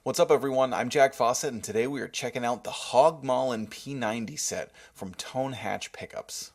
What's up, everyone? I'm Jack Fossett, and today we are checking out the HawgMawlin P90 set from Tone Hatch Pickups.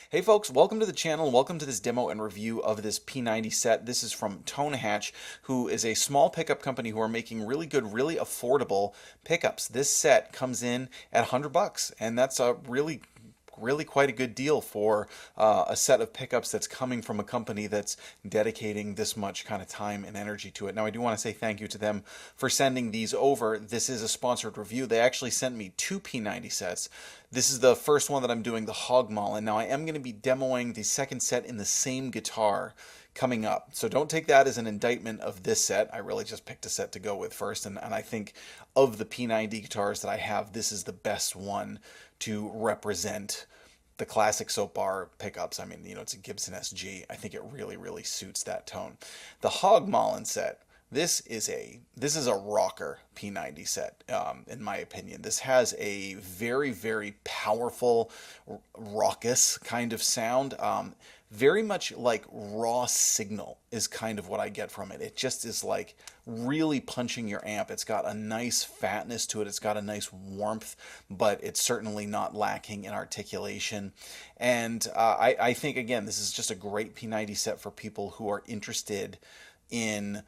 Hey folks, welcome to the channel and welcome to this demo and review of this P90 set. This is from Tone Hatch, who is a small pickup company who are making really good, really affordable pickups. This set comes in at 100 bucks, and that's a really quite a good deal for a set of pickups that's coming from a company that's dedicating this much kind of time and energy to it. Now, I do want to say thank you to them for sending these over. This is a sponsored review. They actually sent me two P90 sets. This is the first one that I'm doing, the HawgMawlin. Now, I am going to be demoing the second set in the same guitar coming up. So don't take that as an indictment of this set. I really just picked a set to go with first, and I think of the P90 guitars that I have, this is the best one to represent the classic Soapbar pickups. I mean, it's a Gibson SG. I think it really suits that tone. The HawgMawlin set, this is a rocker P90 set, in my opinion. This has a very powerful, raucous kind of sound. Very much like raw signal is kind of what I get from it. It just is like really punching your amp. It's got a nice fatness to it. It's got a nice warmth, but it's certainly not lacking in articulation. And I think, again, this is just a great P90 set for people who are interested in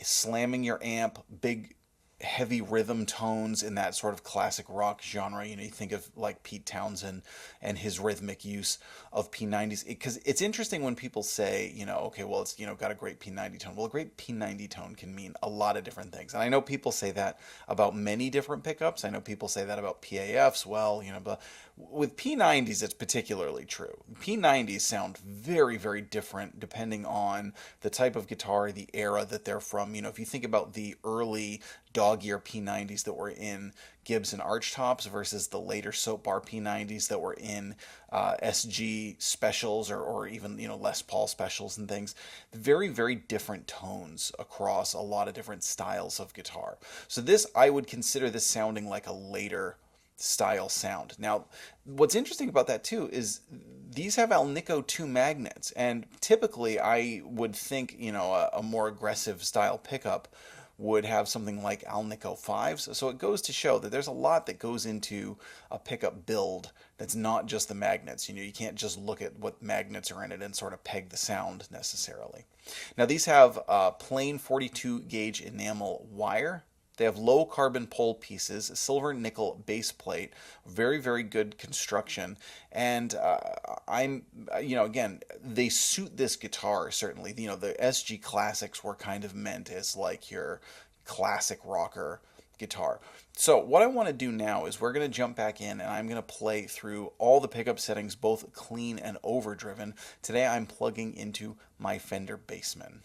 slamming your amp, big heavy rhythm tones in that sort of classic rock genre. You think of like Pete Townsend and his rhythmic use of P90s, because it's interesting when people say, okay, well, it's got a great P90 tone. Well, a great P90 tone can mean a lot of different things, and I know people say that about many different pickups. I know people say that about PAFs. Well, but with P90s, it's particularly true. P90s sound very different depending on the type of guitar, the era that they're from. If you think about the early dog ear P90s that were in Gibson archtops versus the later Soapbar P90s that were in SG specials or even Les Paul specials and things. Very different tones across a lot of different styles of guitar. So this, I would consider this sounding like a later style sound. Now, what's interesting about that too is these have Alnico 2 magnets, and typically I would think a more aggressive style pickup would have something like Alnico 5s. So it goes to show that there's a lot that goes into a pickup build that's not just the magnets. You can't just look at what magnets are in it and sort of peg the sound necessarily. Now, these have plain 42 gauge enamel wire. They have low carbon pole pieces, silver nickel base plate, very good construction, and again, they suit this guitar certainly. The SG Classics were kind of meant as like your classic rocker guitar. So what I want to do now is we're going to jump back in and I'm going to play through all the pickup settings, both clean and overdriven. Today I'm plugging into my Fender Bassman.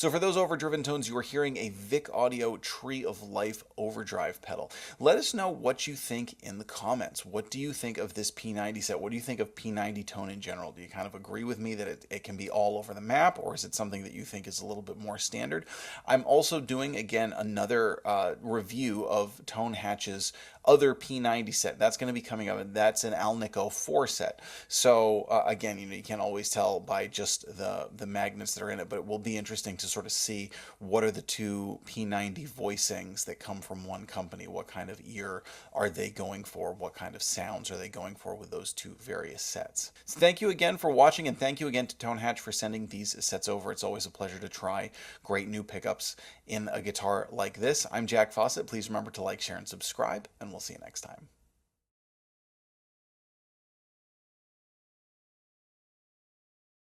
So for those overdriven tones, you are hearing a Vick Audio Tree of Life overdrive pedal. Let us know what you think in the comments. What do you think of this P90 set? What do you think of P90 tone in general? Do you kind of agree with me that it can be all over the map, or is it something that you think is a little bit more standard? I'm also doing, again, another review of Tone Hatch's other P90 set. That's going to be coming up, and that's an Alnico 4 set. So again, you can't always tell by just the magnets that are in it, but it will be interesting to sort of see what are the two P90 voicings that come from one company. What kind of ear are they going for? What kind of sounds are they going for with those two various sets? So thank you again for watching, and thank you again to Tone Hatch for sending these sets over. It's always a pleasure to try great new pickups in a guitar like this. I'm Jack Fossett. Please remember to like, share, and subscribe, and we'll see you next time.